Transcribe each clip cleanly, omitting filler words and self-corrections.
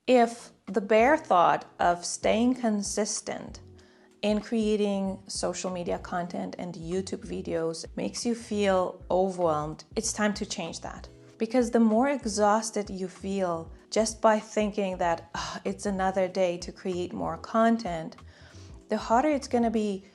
If the bare thought of staying consistent in creating social media content and YouTube videos makes you feel overwhelmed, it's time to change that. Because the more exhausted you feel just by thinking that it's another day to create more content, the harder it's going to be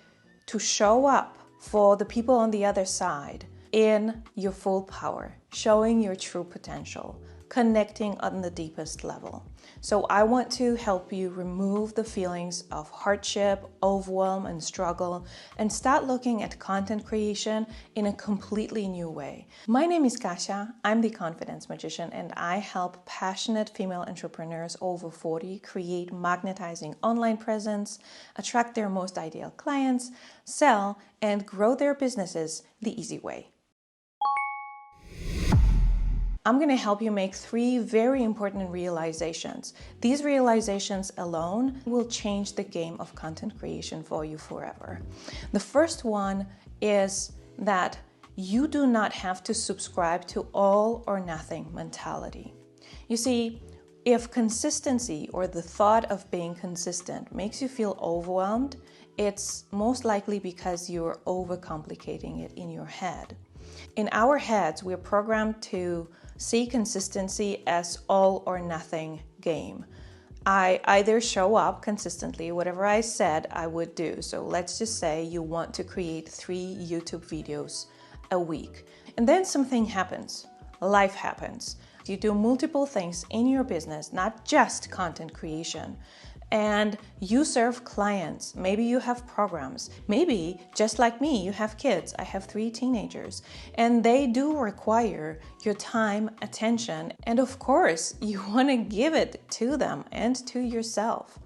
to show up for the people on the other side in your full power, showing your true potential, connecting on the deepest level. So I want to help you remove the feelings of hardship, overwhelm, and struggle, and start looking at content creation in a completely new way. My name is Kasia. I'm the Confidence Magician, and I help passionate female entrepreneurs over 40 create magnetizing online presence, attract their most ideal clients, sell, and grow their businesses the easy way. I'm going to help you make 3 very important realizations. These realizations alone will change the game of content creation for you forever. The first one is that you do not have to subscribe to all or nothing mentality. You see, if consistency or the thought of being consistent makes you feel overwhelmed, it's most likely because you're overcomplicating it in your head. In our heads, we're programmed to see consistency as all or nothing game. I either show up consistently, whatever I said I would do. So let's just say you want to create 3 YouTube videos a week. And then something happens. Life happens. You do multiple things in your business, not just content creation. And you serve clients. Maybe you have programs. Maybe, just like me, you have kids. I have 3 teenagers. And they do require your time, attention, and of course, you want to give it to them and to yourself.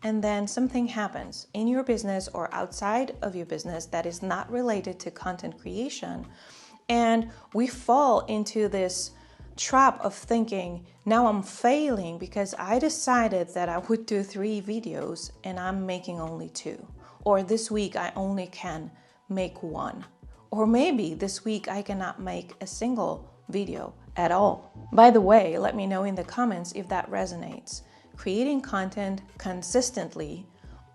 And then something happens in your business or outside of your business that is not related to content creation. And we fall into this trap of thinking, now I'm failing because I decided that I would do 3 videos and I'm making only 2. Or this week I only can make 1. Or maybe this week I cannot make a single video at all. By the way, let me know in the comments if that resonates. Creating content consistently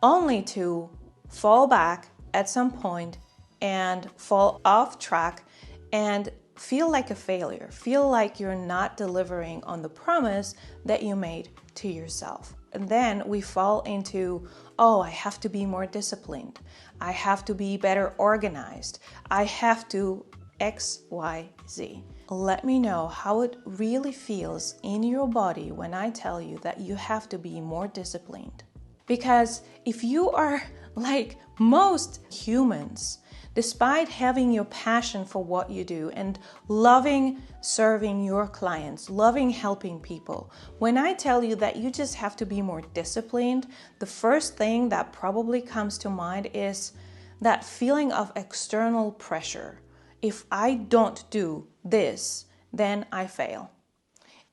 only to fall back at some point and fall off track and feel like a failure, feel like you're not delivering on the promise that you made to yourself. And then we fall into, I have to be more disciplined. I have to be better organized. I have to X, Y, Z. Let me know how it really feels in your body when I tell you that you have to be more disciplined. Because if you are like most humans, despite having your passion for what you do and loving serving your clients, loving helping people, when I tell you that you just have to be more disciplined, the first thing that probably comes to mind is that feeling of external pressure. If I don't do this, then I fail.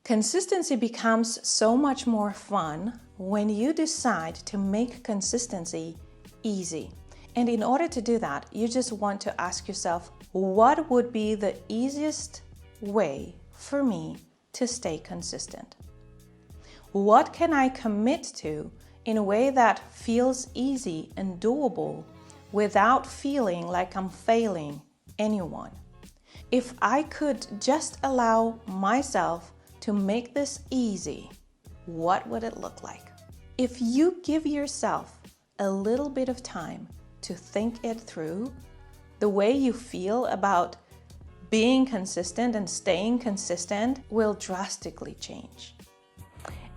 Consistency becomes so much more fun when you decide to make consistency easy. And in order to do that, you just want to ask yourself, what would be the easiest way for me to stay consistent? What can I commit to in a way that feels easy and doable without feeling like I'm failing anyone? If I could just allow myself to make this easy, what would it look like? If you give yourself a little bit of time to think it through, the way you feel about being consistent and staying consistent will drastically change.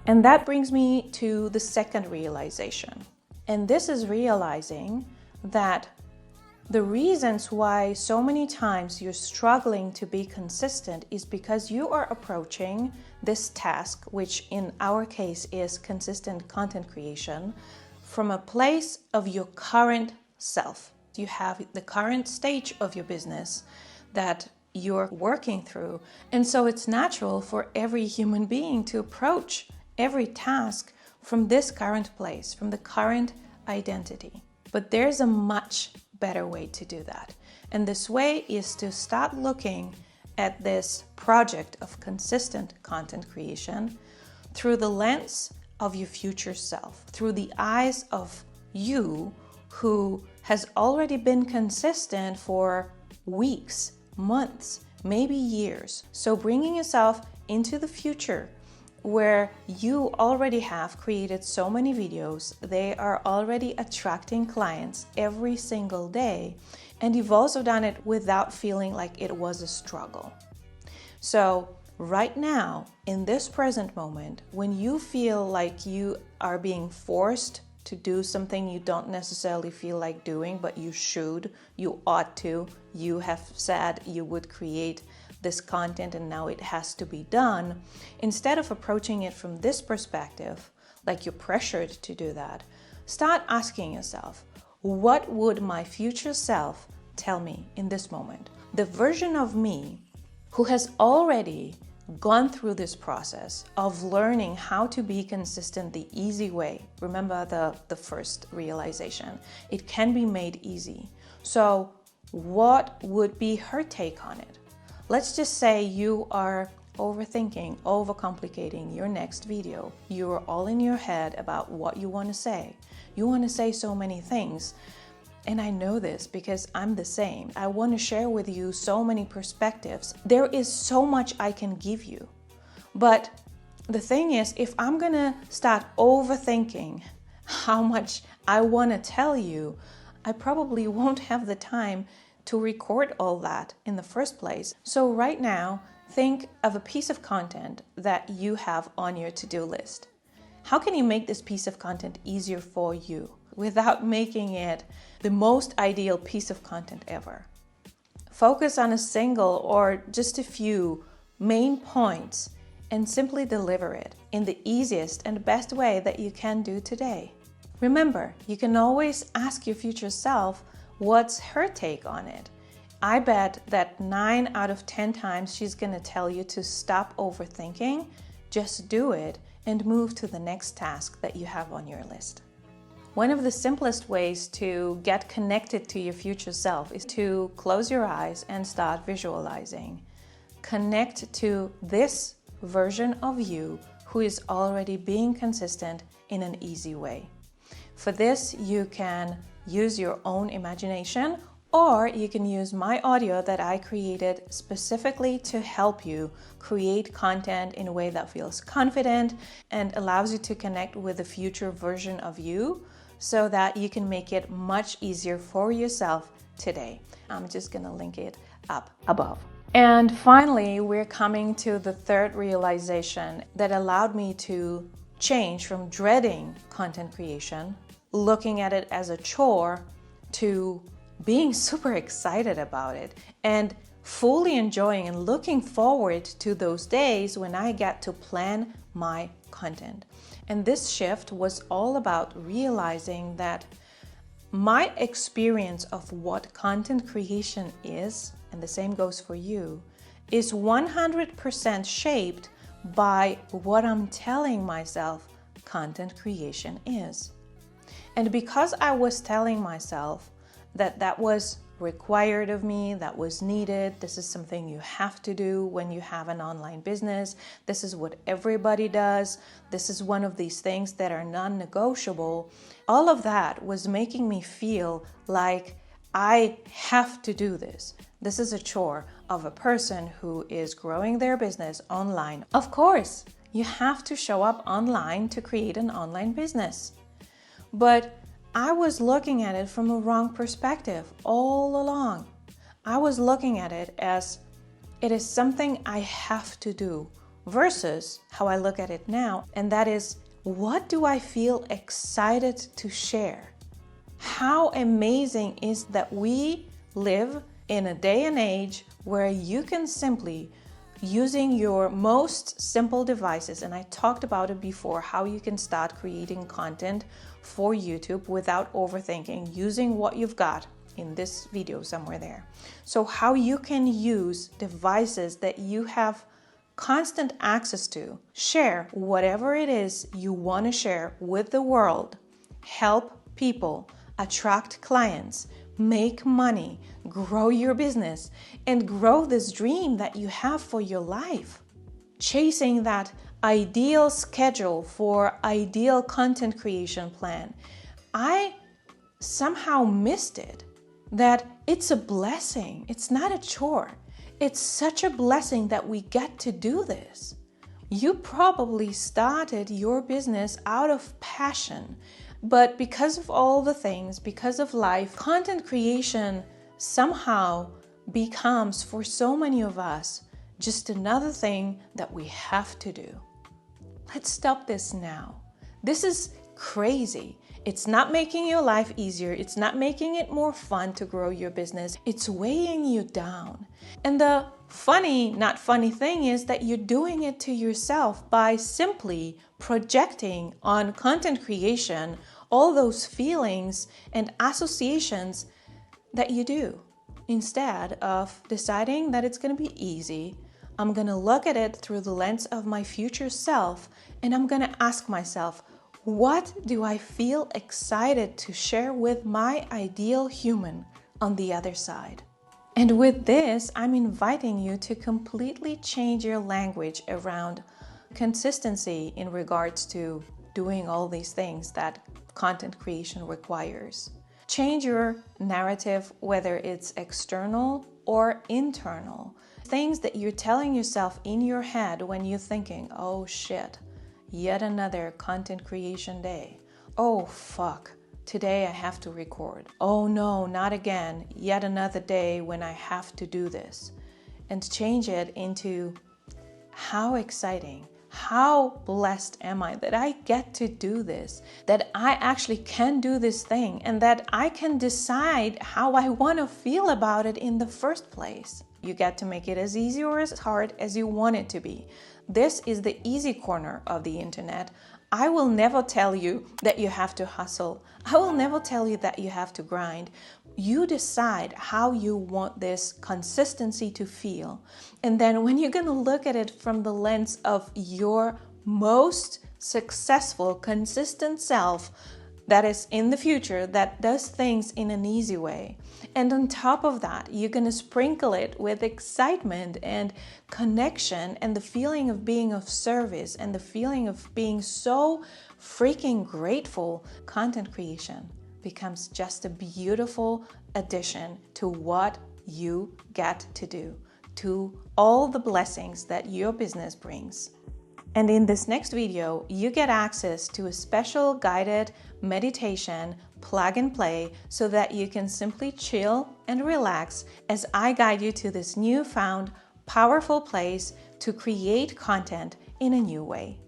And that brings me to the second realization. And this is realizing that the reasons why so many times you're struggling to be consistent is because you are approaching this task, which in our case is consistent content creation, from a place of your current self. You have the current stage of your business that you're working through. And so it's natural for every human being to approach every task from this current place, from the current identity. But there's a much better way to do that. And this way is to start looking at this project of consistent content creation through the lens of your future self, through the eyes of you who has already been consistent for weeks, months, maybe years. So bringing yourself into the future where you already have created so many videos, they are already attracting clients every single day, and you've also done it without feeling like it was a struggle. So right now, in this present moment, when you feel like you are being forced to do something you don't necessarily feel like doing, but you should, you ought to, you have said you would create this content and now it has to be done, instead of approaching it from this perspective, like you're pressured to do that, start asking yourself, what would my future self tell me in this moment? The version of me who has already gone through this process of learning how to be consistent the easy way. Remember the first realization. It can be made easy. So what would be her take on it? Let's just say you are overthinking, overcomplicating your next video. You're all in your head about what you want to say. You want to say so many things. And I know this because I'm the same. I want to share with you so many perspectives. There is so much I can give you. But the thing is, if I'm going to start overthinking how much I want to tell you, I probably won't have the time to record all that in the first place. So right now, think of a piece of content that you have on your to-do list. How can you make this piece of content easier for you without making it the most ideal piece of content ever? Focus on a single or just a few main points and simply deliver it in the easiest and best way that you can do today. Remember, you can always ask your future self what's her take on it. I bet that 9 out of 10 times she's going to tell you to stop overthinking, just do it, and move to the next task that you have on your list. One of the simplest ways to get connected to your future self is to close your eyes and start visualizing. Connect to this version of you who is already being consistent in an easy way. For this, you can use your own imagination, or you can use my audio that I created specifically to help you create content in a way that feels confident and allows you to connect with the future version of you so that you can make it much easier for yourself today. I'm just gonna link it up above. And finally, we're coming to the third realization that allowed me to change from dreading content creation, looking at it as a chore, to being super excited about it and fully enjoying and looking forward to those days when I get to plan my content. And this shift was all about realizing that my experience of what content creation is, and the same goes for you, is 100% shaped by what I'm telling myself content creation is. And because I was telling myself that that was required of me, that was needed, this is something you have to do when you have an online business, this is what everybody does, this is one of these things that are non-negotiable, all of that was making me feel like I have to do this. This is a chore of a person who is growing their business online. Of course, you have to show up online to create an online business. But I was looking at it from a wrong perspective all along. I was looking at it as it is something I have to do versus how I look at it now, and that is, what do I feel excited to share? How amazing is that we live in a day and age where you can simply, using your most simple devices, and I talked about it before, how you can start creating content for YouTube without overthinking, using what you've got in this video somewhere there. So how you can use devices that you have constant access to, share whatever it is you want to share with the world, help people, attract clients, make money, grow your business, and grow this dream that you have for your life. Chasing that ideal schedule, for ideal content creation plan, I somehow missed it. That it's a blessing. It's not a chore. It's such a blessing that we get to do this. You probably started your business out of passion, but because of all the things, because of life, content creation somehow becomes, for so many of us, just another thing that we have to do. Let's stop this now. This is crazy. It's not making your life easier. It's not making it more fun to grow your business. It's weighing you down. And the funny, not funny thing is that you're doing it to yourself by simply projecting on content creation all those feelings and associations that you do, instead of deciding that it's going to be easy. I'm going to look at it through the lens of my future self, and I'm going to ask myself, what do I feel excited to share with my ideal human on the other side? And with this, I'm inviting you to completely change your language around consistency in regards to doing all these things that content creation requires. Change your narrative, whether it's external or internal. Things that you're telling yourself in your head when you're thinking, oh shit, yet another content creation day. Oh fuck, today I have to record. Oh no, not again, yet another day when I have to do this. And change it into, how exciting, how blessed am I that I get to do this, that I actually can do this thing, and that I can decide how I want to feel about it in the first place. You get to make it as easy or as hard as you want it to be. This is the easy corner of the internet. I will never tell you that you have to hustle. I will never tell you that you have to grind. You decide how you want this consistency to feel. And then when you're going to look at it from the lens of your most successful, consistent self, that is in the future, that does things in an easy way. And on top of that, you're going to sprinkle it with excitement and connection and the feeling of being of service and the feeling of being so freaking grateful. Content creation becomes just a beautiful addition to what you get to do, to all the blessings that your business brings. And in this next video, you get access to a special guided meditation plug and play so that you can simply chill and relax as I guide you to this newfound powerful place to create content in a new way.